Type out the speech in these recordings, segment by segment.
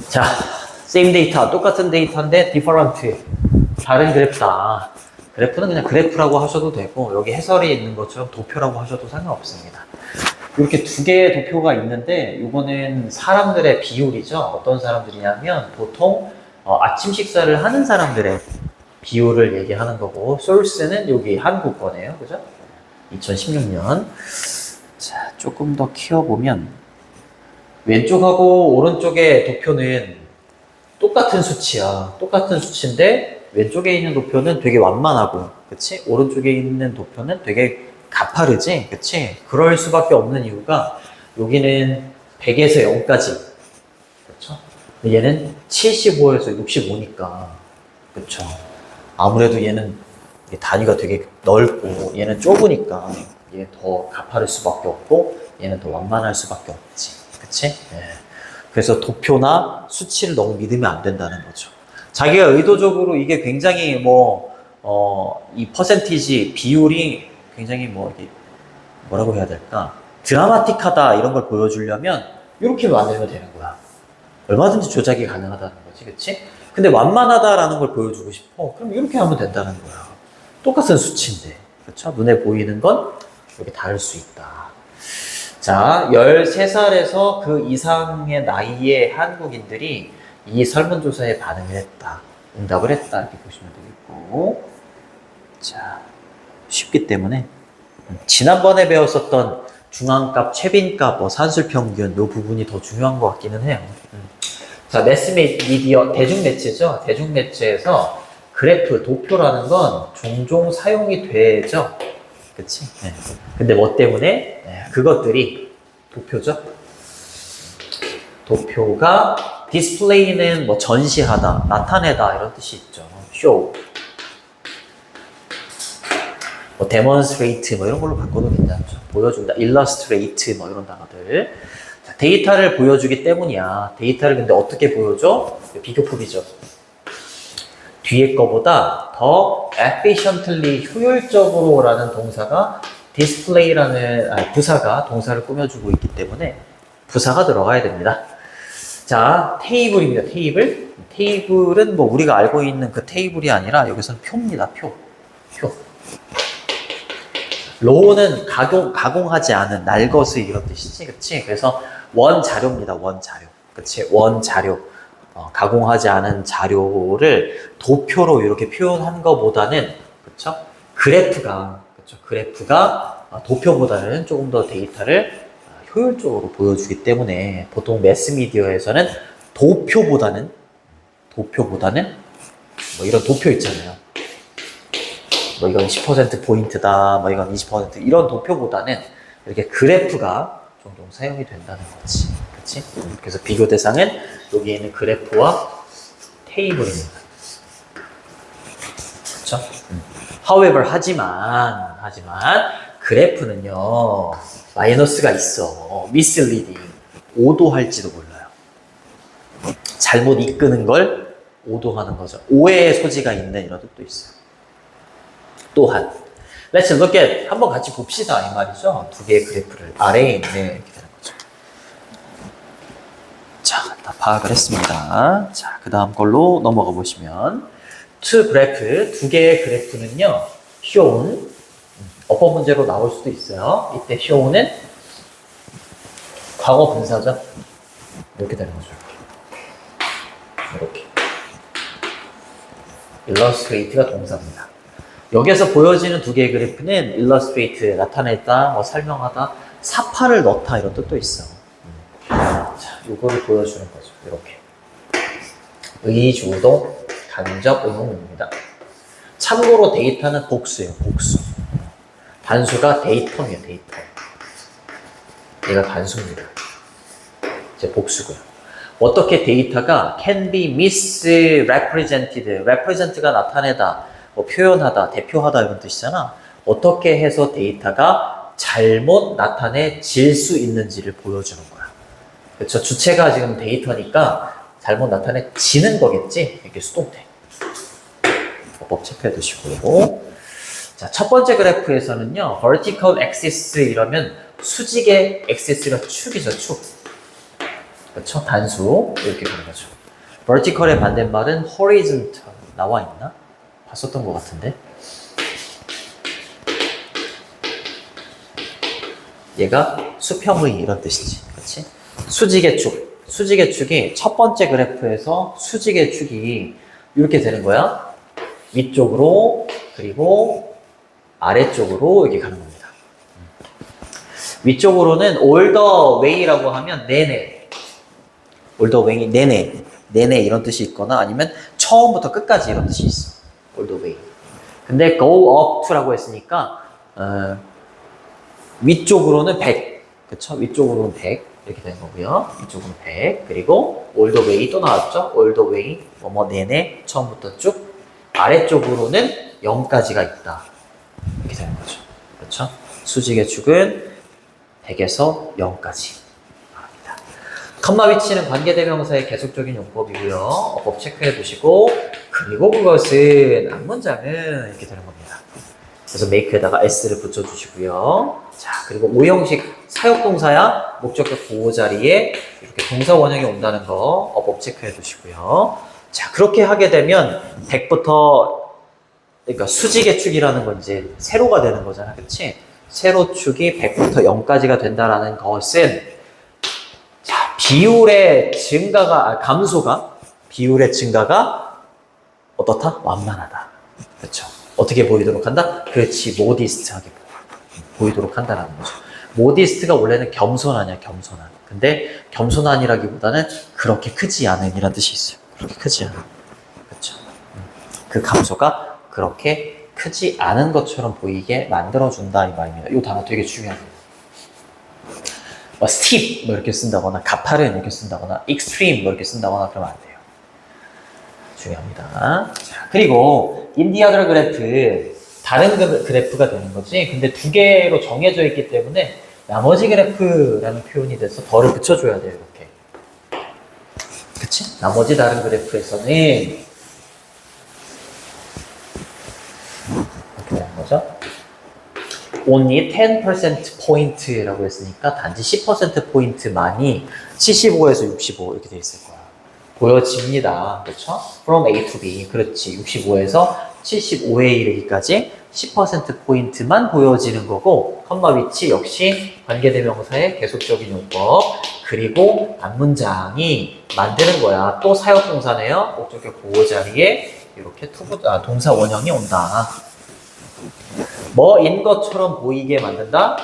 자, same 데이터, 똑같은 데이터인데 different, 다른 그래프다. 그래프는 그냥 그래프라고 하셔도 되고 여기 해설이 있는 것처럼 도표라고 하셔도 상관없습니다. 이렇게 두 개의 도표가 있는데 이거는 사람들의 비율이죠. 어떤 사람들이냐면 보통 아침 식사를 하는 사람들의 비율을 얘기하는 거고 소스는 여기 한국 거네요. 그죠? 2016년. 자, 조금 더 키워보면 왼쪽하고 오른쪽의 도표는 똑같은 수치야. 똑같은 수치인데 왼쪽에 있는 도표는 되게 완만하고, 그치? 오른쪽에 있는 도표는 되게 가파르지, 그치? 그럴 수밖에 없는 이유가 여기는 100에서 0까지, 그렇죠? 얘는 75에서 65니까, 그렇죠? 아무래도 얘는 단위가 되게 넓고 얘는 좁으니까 얘 더 가파를 수밖에 없고 얘는 더 완만할 수밖에 없지, 그치? 예. 그래서 도표나 수치를 너무 믿으면 안 된다는 거죠. 자기가 의도적으로 이게 굉장히 이 퍼센티지 비율이 굉장히 뭐라고 해야 될까? 드라마틱하다 이런 걸 보여주려면 이렇게 만들면 되는 거야. 얼마든지 조작이 가능하다는 거지, 그치? 근데 완만하다라는 걸 보여주고 싶어. 그럼 이렇게 하면 된다는 거야. 똑같은 수치인데, 그렇죠? 눈에 보이는 건 이렇게 다를 수 있다. 자, 13살에서 그 이상의 나이의 한국인들이 이 설문조사에 반응을 했다. 응답을 했다. 이렇게 보시면 되겠고. 자, 쉽기 때문에. 지난번에 배웠었던 중앙값, 최빈값, 산술평균, 이 부분이 더 중요한 것 같기는 해요. 자, 매스미디어, 대중매체죠. 대중매체에서 그래프, 도표라는 건 종종 사용이 되죠. 그치? 네. 근데 뭐 때문에? 네, 그것들이 도표죠. 도표가 디스플레이는 전시하다, 나타내다 이런 뜻이 있죠. show. demonstrate 이런 걸로 바꿔도 괜찮죠. 보여준다, illustrate 이런 단어들. 자, 데이터를 보여주기 때문이야. 데이터를 근데 어떻게 보여줘? 비교법이죠. 뒤에 거보다 더 efficiently, 효율적으로라는 동사가 display라는 부사가 동사를 꾸며주고 있기 때문에 부사가 들어가야 됩니다. 자, 테이블입니다. 테이블. 테이블은 우리가 알고 있는 그 테이블이 아니라 여기서는 표입니다. 표. 로우는 가공하지 않은 날것의 이런 뜻이지, 그치? 그래서 원자료입니다. 원자료. 그치? 원자료. 가공하지 않은 자료를 도표로 이렇게 표현한 것보다는, 그쵸? 그래프가 도표보다는 조금 더 데이터를 효율적으로 보여주기 때문에 보통 매스미디어에서는 도표보다는 이런 도표 있잖아요. 이건 10% 포인트다, 이건 20% 이런 도표보다는 이렇게 그래프가 종종 사용이 된다는 거지. 그치? 그래서 비교 대상은 여기 있는 그래프와 테이블입니다. 그쵸? However, 하지만, 그래프는요, 마이너스가 있어. misleading. 오도할지도 몰라요. 잘못 이끄는 걸 오도하는 거죠. 오해의 소지가 있는 이런 뜻도 있어요. 또한, let's look at, 한번 같이 봅시다. 이 말이죠. 두 개의 그래프를 아래에 있네. 이렇게 되는 거죠. 자, 다 파악을 했습니다. 자, 그 다음 걸로 넘어가 보시면, 두 개의 그래프는요, shown, 어법 문제로 나올 수도 있어요. 이때 show는 과거 분사죠. 이렇게 되는 거죠. 이렇게. illustrate가 동사입니다. 여기에서 보여지는 두 개의 그래프는 illustrate, 나타내다, 설명하다, 사파를 넣다 이런 뜻도 있어. 자, 요거를 보여주는 거죠. 이렇게. 의주동, 간접, 의문문입니다. 참고로 데이터는 복수예요. 복수. 단수가 데이터예요. 데이터. 얘가 단수입니다. 이제 복수고요. 어떻게 데이터가 can be misrepresented, represent가 나타내다, 표현하다, 대표하다 이런 뜻이잖아. 어떻게 해서 데이터가 잘못 나타내질 수 있는지를 보여주는 거야. 그렇죠? 주체가 지금 데이터니까 잘못 나타내지는 거겠지? 이렇게 수동태. 법 체크해 두시고. 자, 첫 번째 그래프에서는요, vertical axis 이러면 수직의 axis가 축이죠, 축. 그렇죠? 단수 이렇게 되는 거죠. vertical의 반대말은 horizontal 나와 있나? 봤었던 것 같은데. 얘가 수평의 이런 뜻이지, 그렇지? 수직의 축, 수직의 축이 첫 번째 그래프에서 수직의 축이 이렇게 되는 거야. 위쪽으로 그리고 아래쪽으로 이렇게 가는 겁니다. 위쪽으로는 all the way라고 하면 내내, all the way 내내 이런 뜻이 있거나 아니면 처음부터 끝까지 이런 뜻이 있어. all the way. 근데 go up to라고 했으니까 위쪽으로는 100, 그쵸? 위쪽으로는 100 이렇게 되는 거고요. 위쪽으로는 100 그리고 all the way 또 나왔죠? all the way 뭐 내내 처음부터 쭉 아래쪽으로는 0까지가 있다 이렇게 되는 거죠. 그렇죠? 수직의 축은 100에서 0까지 말합니다. 컴마 위치는 관계대명사의 계속적인 용법이고요. 어법 체크해 두시고 그리고 그것은 앞문장은 이렇게 되는 겁니다. 그래서 make에다가 s를 붙여주시고요. 자, 그리고 오형식 사역동사야 목적격 보호 자리에 이렇게 동사 원형이 온다는 거 어법 체크해 두시고요. 자, 그렇게 하게 되면 100부터 그러니까 수직의 축이라는 건 이제 세로가 되는 거잖아, 그렇지? 세로 축이 100부터 0까지가 된다라는 것은 자, 비율의 증가가 비율의 증가가 어떻다? 완만하다. 그렇죠? 어떻게 보이도록 한다? 그렇지, 모디스트하게 보이도록 한다라는 거죠. 모디스트가 원래는 겸손하냐, 겸손한. 근데 겸손한이라기보다는 그렇게 크지 않은 이란 뜻이 있어요. 그렇게 크지 않은. 그렇죠. 그 감소가 그렇게 크지 않은 것처럼 보이게 만들어준다 이 말입니다. 이 단어 되게 중요합니다. 뭐 steep 뭐 이렇게 쓴다거나 가파른 이렇게 쓴다거나 extreme 뭐 이렇게 쓴다거나 그러면 안 돼요. 중요합니다. 자, 그리고 인디아들 그래프 다른 그래프가 되는 거지. 근데 두 개로 정해져 있기 때문에 나머지 그래프라는 표현이 돼서 덜을 붙여줘야 돼요. 이렇게. 그치? 나머지 다른 그래프에서는 이렇게 되는 거죠. only 10% 포인트라고 했으니까 단지 10% 포인트만이 75에서 65 이렇게 돼 있을 거야. 보여집니다. 그렇죠? From A to B. 그렇지. 65에서 75에 이르기까지 10% 포인트만 보여지는 거고 컴마 위치 역시 관계대명사의 계속적인 용법 그리고 앞문장이 만드는 거야. 또 사역동사네요. 목적격 보호 자리에 이렇게 동사 원형이 온다. 뭐인 것처럼 보이게 만든다.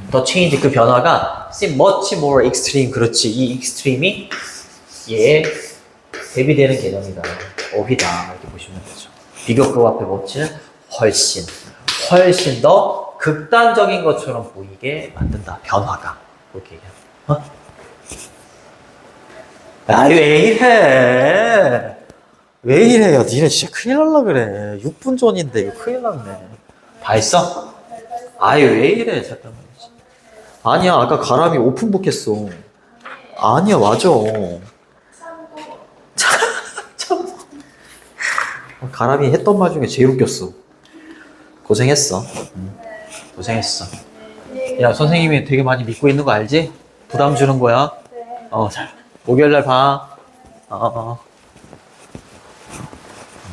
더 change 그 변화가 seem much more extreme. 그렇지. 이 extreme이 얘 대비되는 개념이다. 어휘다. 이렇게 보시면 되죠. 비교급 앞에 멋지는 훨씬 더 극단적인 것처럼 보이게 만든다. 변화가. 그렇게 얘기하는. 어? 아, 왜 이래? 왜 이래요? 니네 진짜 큰일 날라 그래. 6분 전인데 이거 큰일 났네. 다 했어? 아유, 왜 이래? 잠깐만. 아니야, 아까 가람이 오픈북 했어. 아니야, 맞아. 참. 가람이 했던 말 중에 제일 웃겼어. 고생했어. 고생했어. 야, 선생님이 되게 많이 믿고 있는 거 알지? 부담 주는 거야. 잘. 목요일날 봐.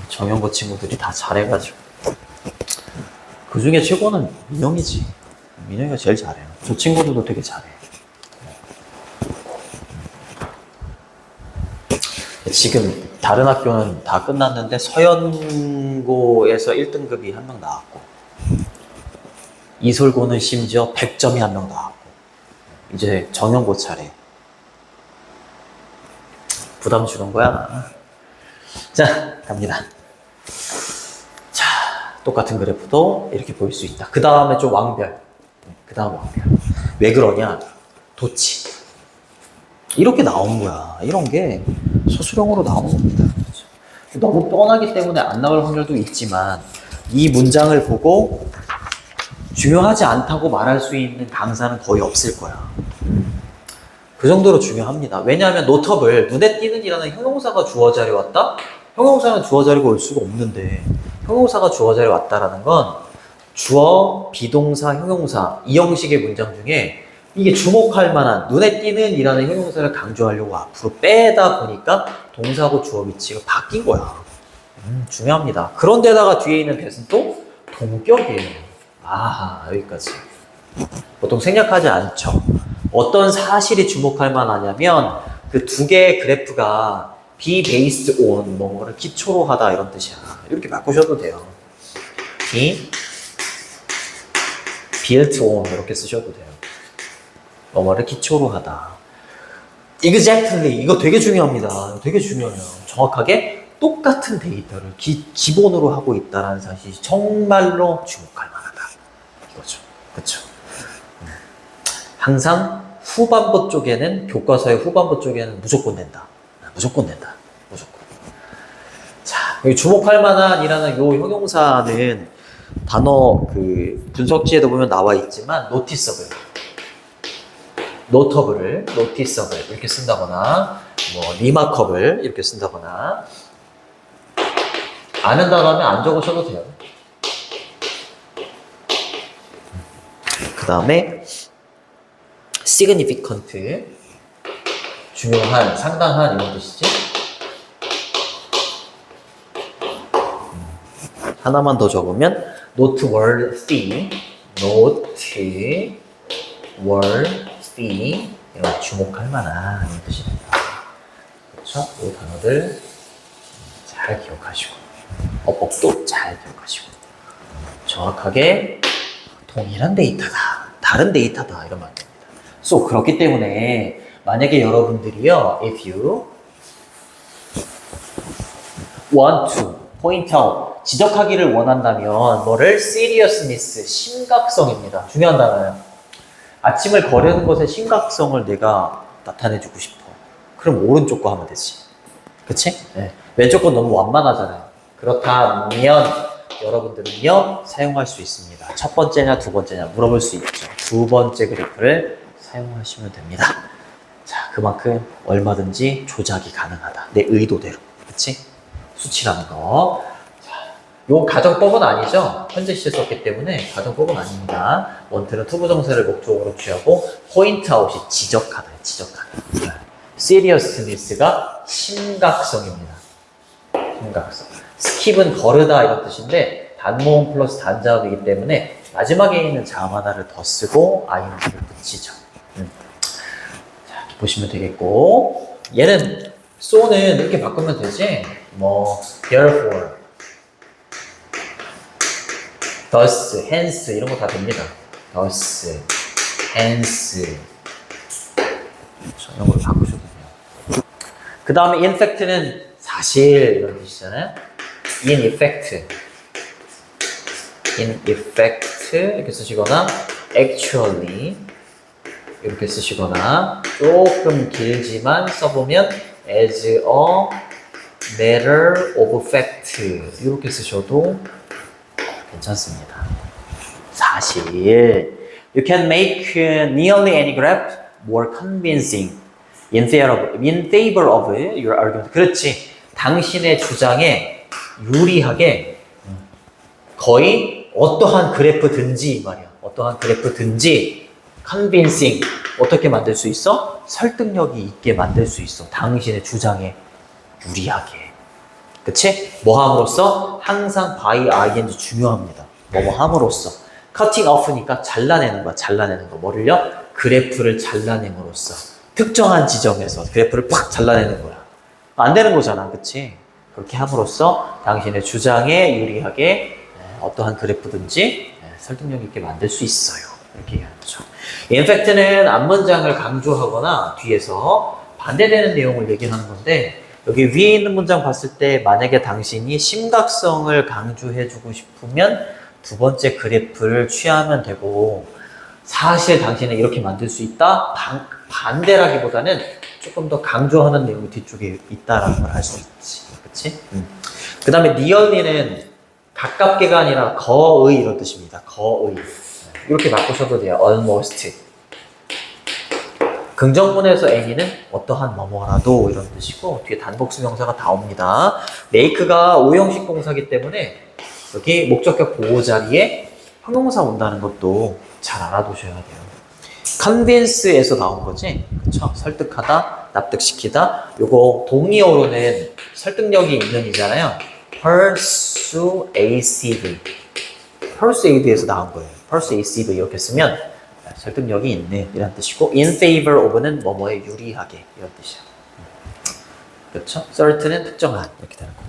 정연고 친구들이 다 잘해가지고. 그 중에 최고는 민영이지. 민영이가 제일 잘해요. 저 친구들도 되게 잘해. 지금 다른 학교는 다 끝났는데 서연고에서 1등급이 한 명 나왔고 이솔고는 심지어 100점이 한 명 나왔고 이제 정연고 차례. 부담 주는 거야. 자, 갑니다. 자, 똑같은 그래프도 이렇게 보일 수 있다. 그 다음에 좀 왕별. 그 다음 왕별. 왜 그러냐? 도치. 이렇게 나온 거야. 이런 게 서술형으로 나오는 겁니다. 너무 뻔하기 때문에 안 나올 확률도 있지만 이 문장을 보고 중요하지 않다고 말할 수 있는 강사는 거의 없을 거야. 그 정도로 중요합니다. 왜냐하면 노터블, 눈에 띄는 이라는 형용사가 주어 자리에 왔다? 형용사는 주어 자리가 올 수가 없는데 형용사가 주어 자리에 왔다라는 건 주어, 비동사, 형용사 이 형식의 문장 중에 이게 주목할 만한, 눈에 띄는 이라는 형용사를 강조하려고 앞으로 빼다 보니까 동사하고 주어 위치가 바뀐 거야. 중요합니다. 그런데다가 뒤에 있는 that은 또 동격이에요. 아하, 여기까지. 보통 생략하지 않죠. 어떤 사실이 주목할 만하냐면 그 두 개의 그래프가 be based on 뭔가를 기초로 하다 이런 뜻이야. 이렇게 바꾸셔도 돼요. be built on 이렇게 쓰셔도 돼요. 뭐뭐를 기초로 하다. Exactly. 이거 되게 중요합니다. 되게 중요해요. 정확하게 똑같은 데이터를 기본으로 하고 있다는 사실이 정말로 주목할 만하다. 이거죠. 그렇죠. 항상 후반부 쪽에는 교과서의 후반부 쪽에는 무조건 낸다. 무조건 낸다. 무조건. 자, 여기 주목할 만한이라는 요 형용사는 단어 그 분석지에도 보면 나와 있지만 noticeable, notable, noticeable 이렇게 쓴다거나 뭐 remarkable 이렇게 쓴다거나 아는 단어는 안 적으셔도 돼요. 그 다음에 significant 중요한, 상당한 이런 뜻이지. 하나만 더 적으면 noteworthy, noteworthy 이런 주목할 만한 이런 뜻이 됩니다. 그렇죠? 이 단어들 잘 기억하시고 어법도 잘 기억하시고 정확하게 동일한 데이터다, 다른 데이터다 이런 말 됩니다. So 그렇기 때문에 만약에 여러분들이요, if you want to point out 지적하기를 원한다면 뭐를 seriousness 심각성입니다. 중요한 단어예요. 아침을 거르는 것의 심각성을 내가 나타내주고 싶어. 그럼 오른쪽 거 하면 되지. 그치? 네. 왼쪽 건 너무 완만하잖아요. 그렇다면 여러분들은요 사용할 수 있습니다. 첫 번째냐 두 번째냐 물어볼 수 있죠. 두 번째 그래프를 사용하시면 됩니다. 자, 그만큼 얼마든지 조작이 가능하다. 내 의도대로. 그치? 수치라는 거. 자, 요 가정법은 아니죠. 현재 시제 썼기 때문에 가정법은 아닙니다. 원트는 투부정사를 목적으로 취하고 포인트 아웃이 지적하다. 지적하다. seriousness가 심각성입니다. 심각성. 스킵은 거르다 이런 뜻인데 단모음 플러스 단자음이기 때문에 마지막에 있는 자음 하나를 더 쓰고 ing를 붙이죠. 자, 보시면 되겠고 얘는 so는 이렇게 바꾸면 되지. 뭐 therefore, thus, hence 이런 거 다 됩니다. thus, hence 이런 걸 바꾸셔도 돼요. 그 다음에 in fact는 사실 이런 뜻이잖아요. in effect 이렇게 쓰시거나 actually 이렇게 쓰시거나 조금 길지만 써보면 as a matter of fact 이렇게 쓰셔도 괜찮습니다. 사실 you can make nearly any graph more convincing in favor of your argument. 그렇지. 당신의 주장에 유리하게 거의 어떠한 그래프든지 이 말이야. 어떠한 그래프든지 convincing 어떻게 만들 수 있어? 설득력이 있게 만들 수 있어. 당신의 주장에 유리하게. 그치? 뭐 함으로써? 항상 by ing 중요합니다. 뭐 함으로써. cutting off니까 잘라내는 거야. 잘라내는 거. 뭐를요? 그래프를 잘라냄으로써. 특정한 지점에서 그래프를 팍 잘라내는 거야. 안 되는 거잖아. 그치? 그렇게 함으로써 당신의 주장에 유리하게 어떠한 그래프든지 설득력 있게 만들 수 있어요. 이렇게 얘기하죠. In fact는 앞문장을 강조하거나 뒤에서 반대되는 내용을 얘기하는 건데 여기 위에 있는 문장 봤을 때 만약에 당신이 심각성을 강조해주고 싶으면 두 번째 그래프를 취하면 되고 사실 당신은 이렇게 만들 수 있다? 반대라기보다는 조금 더 강조하는 내용이 뒤쪽에 있다라는 걸 알 수 있지. 그치? 그 다음에 nearly는 가깝게가 아니라 거의 이런 뜻입니다. 거의. 이렇게 바꾸셔도 돼요. almost. 긍정문에서 any는 어떠한 뭐뭐라도 이런 뜻이고 뒤에 단복수 명사가 다 옵니다. make가 오형식 동사기 때문에 여기 목적격 보호 자리에 형용사 온다는 것도 잘 알아두셔야 돼요. convince에서 나온 거지. 그쵸? 설득하다, 납득시키다. 요거 동의어로는 설득력이 있는 이잖아요. persuasive. persuade에서 나온 거예요. persuasive 이렇게 쓰면 설득력이 있네 이런 뜻이고 in favor of는 뭐뭐에 유리하게 이런 뜻이야. 그렇죠? certain은 특정한 이렇게 되는 거.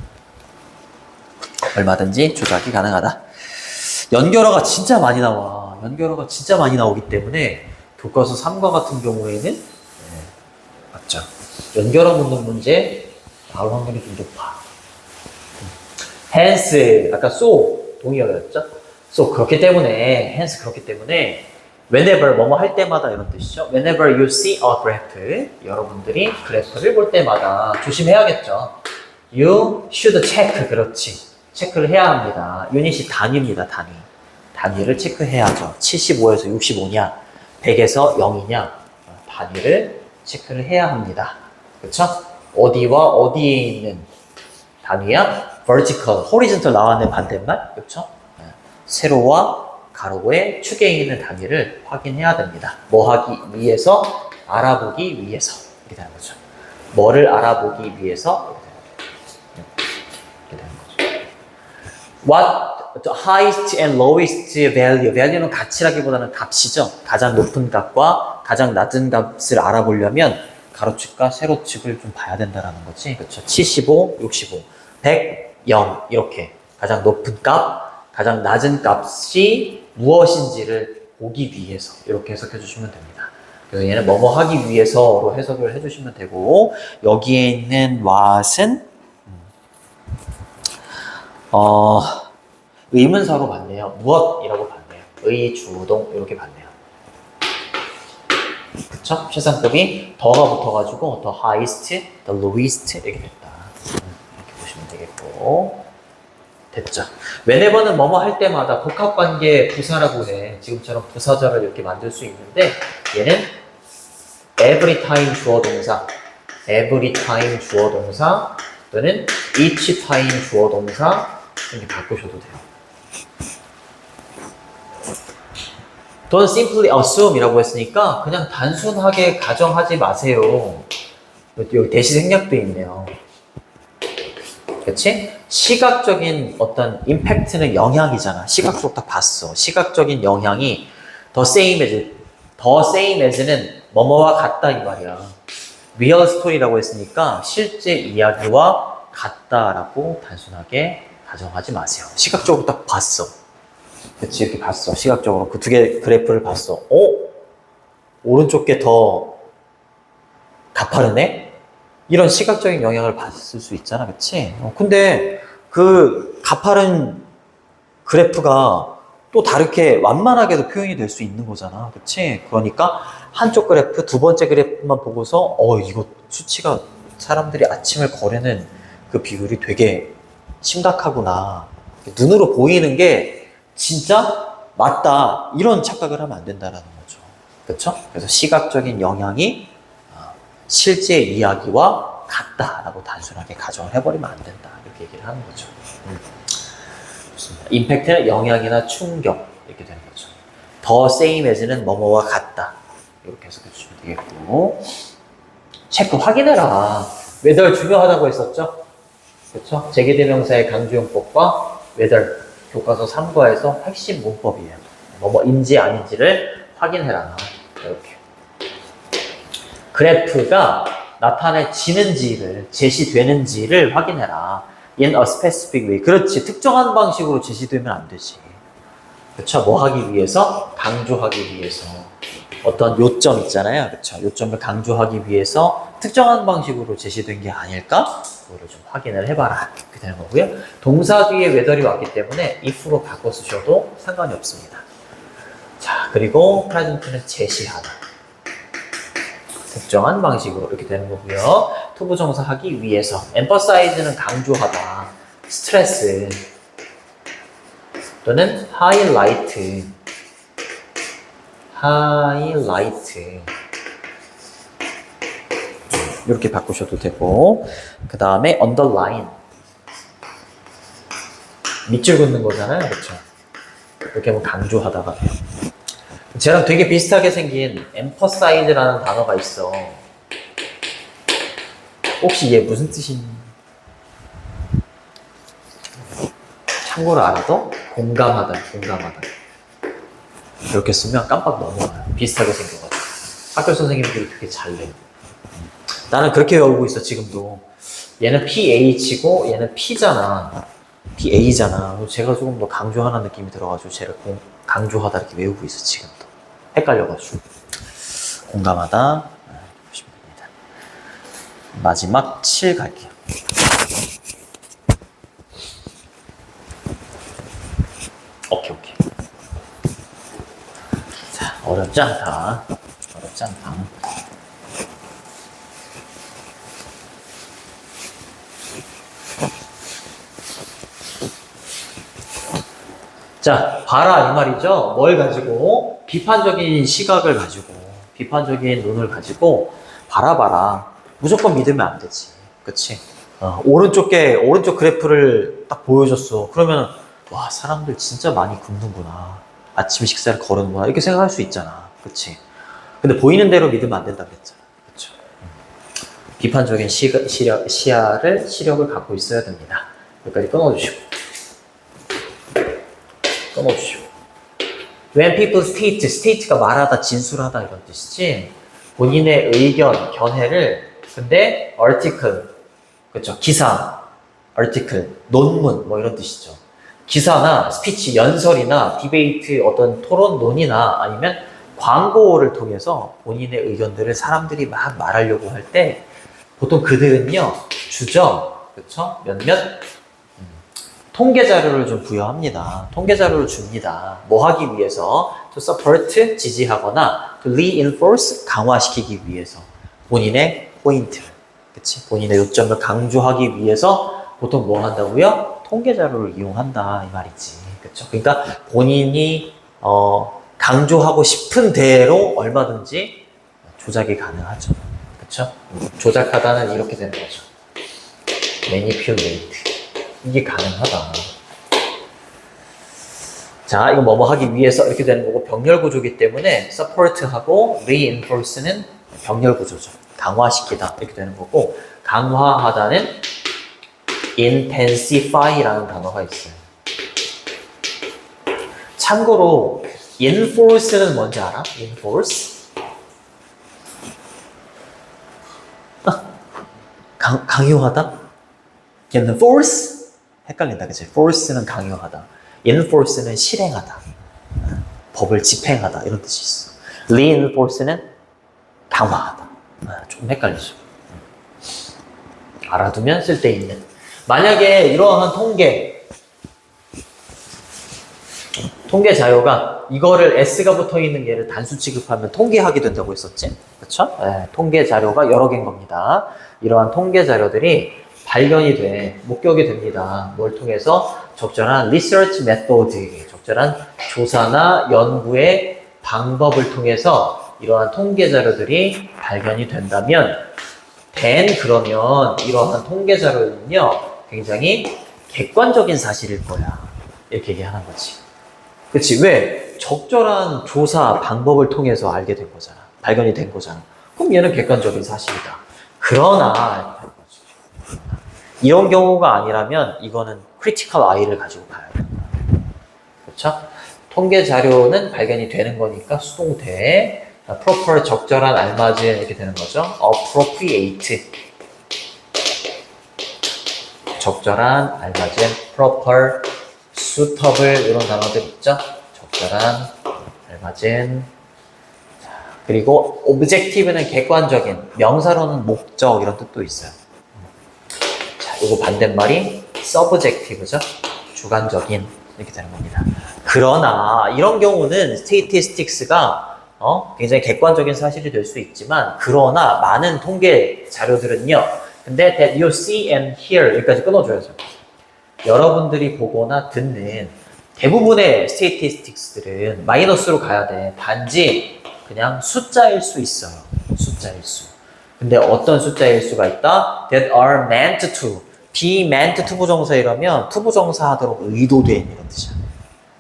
얼마든지 조작이 가능하다. 연결어가 진짜 많이 나와. 연결어가 진짜 많이 나오기 때문에 교과서 3과 같은 경우에는 맞죠. 연결어 묻는 문제 나올 확률이 좀 높아. hence 아까 so 동의어였죠. so 그렇기 때문에 hence 그렇기 때문에 whenever 뭐뭐 할 때마다 이런 뜻이죠. whenever you see a graph 여러분들이 그래프를 볼 때마다 조심해야겠죠. you should check 그렇지. 체크를 해야 합니다. 유닛이 단위입니다. 단위를 체크해야죠. 75에서 65냐 100에서 0이냐 단위를 체크를 해야 합니다. 그렇죠? 어디와 어디에 있는 단위야? vertical, horizontal 나왔네 반대말. 그렇죠? 세로와 가로의 축에 있는 단위를 확인해야 됩니다. 뭐 하기 위해서? 알아보기 위해서. 이렇게 되는 거죠. 뭐를 알아보기 위해서? 이렇게 되는 거죠. What the highest and lowest value? value는 가치라기보다는 값이죠. 가장 높은 값과 가장 낮은 값을 알아보려면 가로축과 세로축을 좀 봐야 된다는 거지. 그렇죠. 75, 65, 100, 0 이렇게 가장 높은 값, 가장 낮은 값이 무엇인지를 보기 위해서 이렇게 해석해 주시면 됩니다. 그래서 얘는 뭐뭐 하기 위해서로 해석을 해 주시면 되고 여기에 있는 what은 의문사로 봤네요. 무엇이라고 봤네요. 의, 주동 이렇게 봤네요. 그쵸? 최상급이 더가 붙어가지고 the highest, the lowest 이렇게 됐다. 이렇게 보시면 되겠고 됐죠? whenever는 뭐뭐 할 때마다 복합관계 부사라고 해. 지금처럼 부사절을 이렇게 만들 수 있는데 얘는 every time 주어 동사, every time 주어 동사 또는 each time 주어 동사 이렇게 바꾸셔도 돼요. Don't simply assume 이라고 했으니까 그냥 단순하게 가정하지 마세요. 여기 대시 생략도 있네요. 그치? 시각적인 어떤 임팩트는 영향이잖아. 시각적으로 딱 봤어. 시각적인 영향이 the same as는 뭐뭐와 같다 이 말이야. real story라고 했으니까 실제 이야기와 같다라고 단순하게 가정하지 마세요. 시각적으로 딱 봤어. 그치, 이렇게 봤어. 시각적으로 그 두 개 그래프를 봤어. 오른쪽 게 더 가파르네? 이런 시각적인 영향을 받을 수 있잖아. 그치? 근데 그 가파른 그래프가 또 다르게 완만하게도 표현이 될 수 있는 거잖아. 그치? 그러니까 한쪽 그래프, 두 번째 그래프만 보고서 이거 수치가 사람들이 아침을 거르는 그 비율이 되게 심각하구나. 눈으로 보이는 게 진짜 맞다. 이런 착각을 하면 안 된다는 거죠. 그렇죠? 그래서 시각적인 영향이 실제 이야기와 같다라고 단순하게 가정을 해버리면 안 된다. 이렇게 얘기를 하는 거죠. 좋습니다. 임팩트는 영향이나 충격 이렇게 되는 거죠. The same as는 뭐뭐와 같다. 이렇게 해석해 주시면 되겠고 체크 확인해라. whether 중요하다고 했었죠? 그렇죠? 재개대명사의 강조용법과 whether 교과서 3과에서 핵심 문법이에요. 뭐뭐인지 아닌지를 확인해라. 이렇게. 그래프가 나타내지는지를, 제시되는지를 확인해라. in a specific way. 그렇지. 특정한 방식으로 제시되면 안 되지. 그렇죠? 뭐 하기 위해서? 강조하기 위해서. 어떤 요점 있잖아요. 그렇죠? 요점을 강조하기 위해서 특정한 방식으로 제시된 게 아닐까? 그거를 좀 확인을 해봐라. 이렇게 되는 거고요. 동사 뒤에 whether이 왔기 때문에 if로 바꿔 쓰셔도 상관이 없습니다. 자, 그리고 present는 제시하다. 특정한 방식으로 이렇게 되는 거고요. 투부정사 하기 위해서. emphasize는 강조하다. stress 또는 highlight. 이렇게 바꾸셔도 되고 그 다음에 underline 밑줄 긋는 거잖아요. 그렇죠? 이렇게 하면 강조하다가 돼요. 쟤랑 되게 비슷하게 생긴 emphasize라는 단어가 있어. 혹시 얘 무슨 뜻인지 참고로 알아도 공감하다. 이렇게 쓰면 깜빡 넘어가요. 비슷하게 생겨가지고. 학교 선생님들이 그게 잘 내요. 나는 그렇게 외우고 있어, 지금도. 얘는 PH고 얘는 P잖아. PA잖아. 제가 조금 더 강조하는 느낌이 들어가지고 쟤를 강조하다 이렇게 외우고 있어, 지금도. 헷갈려가지고. 공감하다. 보시면 됩니다. 마지막 7 갈게요. 오케이. 자, 어렵지 않다. 자, 봐라 이 말이죠. 뭘 가지고? 비판적인 시각을 가지고, 비판적인 눈을 가지고 바라봐라. 무조건 믿으면 안 되지. 그치? 오른쪽 그래프를 딱 보여줬어. 그러면 와, 사람들 진짜 많이 굶는구나. 아침 식사를 거르는구나. 이렇게 생각할 수 있잖아. 그치? 근데 보이는 대로 믿으면 안 된다 그랬잖아. 그쵸? 비판적인 시력을 갖고 있어야 됩니다. 여기까지 끊어주시고. When people state가 말하다, 진술하다 이런 뜻이지. 본인의 의견, 견해를 근데 article, 그렇죠? 기사, article, 논문 뭐 이런 뜻이죠. 기사나 스피치, 연설이나 디베이트, 어떤 토론, 논의나 아니면 광고를 통해서 본인의 의견들을 사람들이 막 말하려고 할 때 보통 그들은요 주저, 그렇죠? 몇몇 통계 자료를 좀 부여합니다. 통계 자료를 줍니다. 뭐 하기 위해서? To support, 지지하거나 to reinforce, 강화시키기 위해서 본인의 포인트를, 그치? 본인의 요점을 강조하기 위해서 보통 뭐 한다고요? 통계 자료를 이용한다 이 말이지, 그렇죠? 그러니까 본인이 강조하고 싶은 대로 얼마든지 조작이 가능하죠, 그렇죠? 조작하다는 이렇게 되는 거죠. manipulate. 이게 가능하다. 자, 이거 뭐뭐 하기 위해서 이렇게 되는 거고, 병렬 구조이기 때문에 support하고 reinforce는 병렬 구조죠. 강화시키다 이렇게 되는 거고, 강화하다는 intensify라는 단어가 있어요. 참고로 enforce는 뭔지 알아? enforce? 강요하다? 얘는 force? 헷갈린다, 그치? force는 강요하다. enforce는 실행하다. 법을 집행하다. 이런 뜻이 있어. reinforce는 강화하다. 좀 헷갈리죠. 알아두면 쓸데있는. 만약에 이러한 통계 자료가 이거를 S가 붙어 있는 얘를 단수 취급하면 통계학이 된다고 했었지? 그쵸? 네, 통계 자료가 여러 개인 겁니다. 이러한 통계 자료들이 발견이 돼, 목격이 됩니다. 뭘 통해서? 적절한 research method, 적절한 조사나 연구의 방법을 통해서 이러한 통계 자료들이 발견이 된다면, 그러면 이러한 통계 자료는요, 굉장히 객관적인 사실일 거야. 이렇게 얘기하는 거지. 그치? 왜? 적절한 조사 방법을 통해서 알게 된 거잖아. 발견이 된 거잖아. 그럼 얘는 객관적인 사실이다. 그러나, 이런 경우가 아니라면 이거는 크리티컬 아이를 가지고 가야 돼요. 그렇죠? 통계 자료는 발견이 되는 거니까 수동태. proper, 적절한, 알맞은 이렇게 되는 거죠. appropriate. 적절한, 알맞은, proper, suitable 이런 단어들 있죠. 적절한, 알맞은. 그리고 objective는 객관적인, 명사로는 목적 이런 뜻도 있어요. 이거 반대말이 subjective죠. 주관적인 이렇게 되는 겁니다. 그러나 이런 경우는 statistics가 굉장히 객관적인 사실이 될 수 있지만, 그러나 많은 통계 자료들은요. 근데 that you see and hear 여기까지 끊어줘야죠. 여러분들이 보거나 듣는 대부분의 statistics들은 마이너스로 가야 돼. 단지 그냥 숫자일 수 있어요. 숫자일 수. 근데 어떤 숫자일 수가 있다? That are meant to. be meant 투부정사이라면 투부정사 하도록 의도된 이런 뜻이야.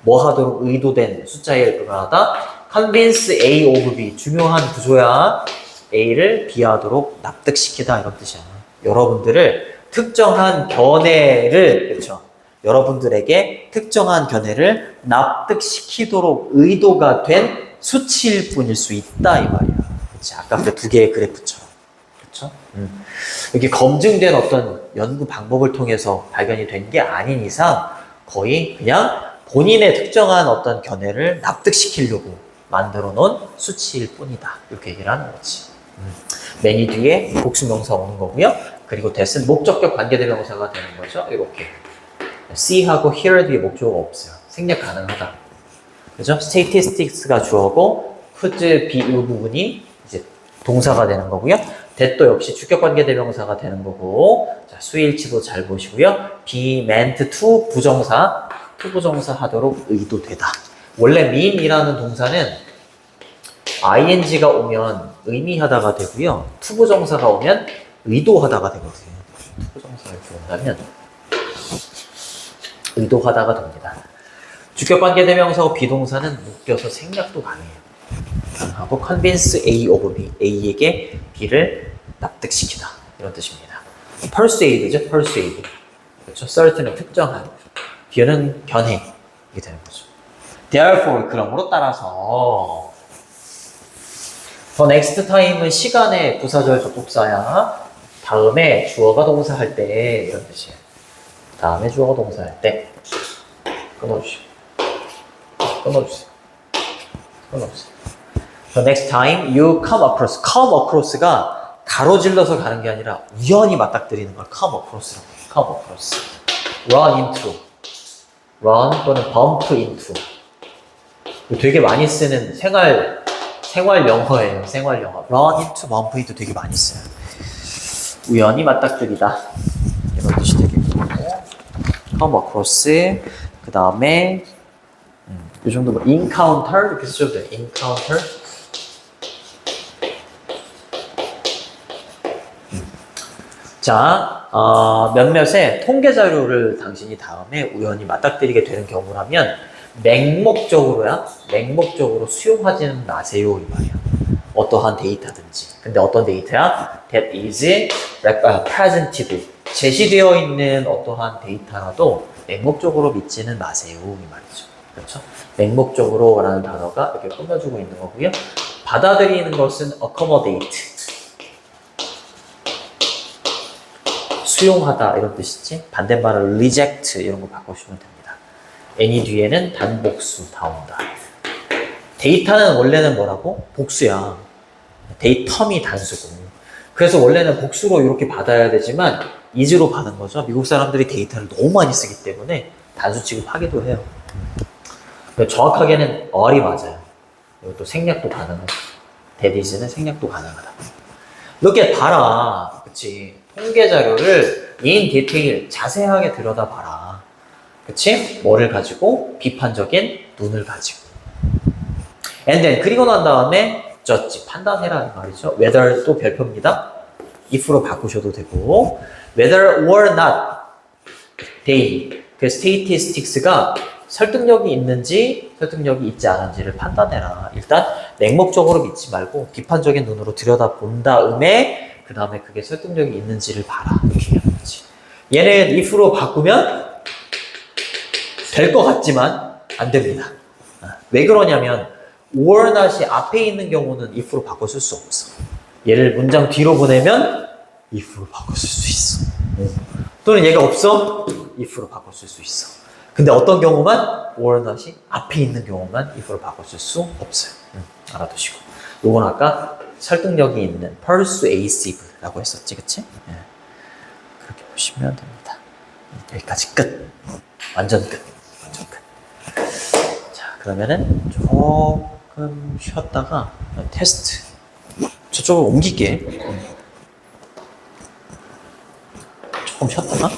뭐 하도록 의도된 숫자에 불과하다? convince A of B. 중요한 구조야. A를 B하도록 납득시키다 이런 뜻이야. 여러분들을 특정한 견해를 그렇죠. 여러분들에게 특정한 견해를 납득시키도록 의도가 된 수치일 뿐일 수 있다 이 말이야. 그렇지. 아까 그 두 개의 그래프처럼. 그렇죠? 이게 검증된 어떤 연구 방법을 통해서 발견이 된 게 아닌 이상 거의 그냥 본인의 특정한 어떤 견해를 납득시키려고 만들어 놓은 수치일 뿐이다. 이렇게 얘기를 하는 거지. many 뒤에 복수명사 오는 거고요. 그리고 that은 목적격 관계대명사가 되는 거죠. 이렇게. see하고 hear 뒤에 목적어가 없어요. 생략 가능하다. 그죠? statistics가 주어고 could be 이 부분이 이제 동사가 되는 거고요. that도 역시 주격관계대명사가 되는 거고 자, 수일치도 잘 보시고요. be meant to 부정사 투부정사 하도록 의도되다. 원래 mean이라는 동사는 ing가 오면 의미하다가 되고요. 투부정사가 오면 의도하다가 되거든요. 투부정사를 들어가면 의도하다가 됩니다. 주격관계대명사고 비동사는 묶여서 생략도 가능해요. 하고 convince A of B, A에게 B를 납득시키다 이런 뜻입니다. persuade죠, persuade. 그렇죠? certain은 특정한, B는 견해 이게 되는 거죠. Therefore 그러므로 따라서 the next time은 시간의 부사절 접속사야. 다음에 주어가 동사할 때 이런 뜻이에요. 다음에 주어가 동사할 때 끊어주세요. 끊어주세요. The next time you come across. come across가 가로질러서 가는 게 아니라 우연히 맞닥뜨리는 걸 come across라고 해요. come across. run into. run 또는 bump into. 되게 많이 쓰는 생활 영어예요. 생활 영어. run into, bump into 되게 많이 써요. 우연히 맞닥뜨리다. 이런 뜻이 되겠고. come across. 그 다음에 이 정도 뭐 encounter 이렇게 쓰셔도 돼요. encounter. 자, 몇몇의 통계 자료를 당신이 다음에 우연히 맞닥뜨리게 되는 경우라면 맹목적으로 수용하지는 마세요 이 말이야. 어떠한 데이터든지. 근데 어떤 데이터야? That is presented. 제시되어 있는 어떠한 데이터라도 맹목적으로 믿지는 마세요 이 말이죠. 그렇죠? 맹목적으로라는 단어가 이렇게 꾸며주고 있는 거고요. 받아들이는 것은 accommodate. 수용하다 이런 뜻이지. 반대말은 reject 이런 거 바꿔주시면 됩니다. any 뒤에는 단복수 다 온다. 데이터는 원래는 뭐라고? 복수야. 데이텀이 단수고. 그래서 원래는 복수로 이렇게 받아야 되지만 is로 받은 거죠. 미국 사람들이 데이터를 너무 많이 쓰기 때문에 단수 취급하기도 해요. 정확하게는 or이 맞아요. 이것도 생략도 가능하죠. that is는 생략도 가능하다. 이렇게 봐라. 그치? 통계 자료를 in detail 자세하게 들여다봐라. 그치? 뭐를 가지고? 비판적인 눈을 가지고. and then 그리고 난 다음에 judge 판단해라 이 말이죠. whether 또 별표입니다. if로 바꾸셔도 되고 whether or not they 그 statistics가 설득력이 있는지 설득력이 있지 않은지를 판단해라. 일단 맹목적으로 믿지 말고 비판적인 눈으로 들여다본 다음에 그 다음에 그게 설득력이 있는지를 봐라. 이렇게 얘기하는 거지. 얘는 if로 바꾸면 될 것 같지만 안 됩니다. 왜 그러냐면 or not이 앞에 있는 경우는 if로 바꿔 쓸 수 없어. 얘를 문장 뒤로 보내면 if로 바꿔 쓸 수 있어. 또는 얘가 없어? if로 바꿔 쓸 수 있어. 근데 어떤 경우만 or not이 앞에 있는 경우만 if로 바꿔 쓸 수 없어요. 알아두시고. 요건 아까 설득력이 있는 persuasive라고 했었지, 그치? 예. 그렇게 보시면 됩니다. 여기까지 끝. 완전 끝. 완전 끝. 자, 그러면은 조금 쉬었다가 테스트. 저쪽으로 옮길게. 조금 쉬었다가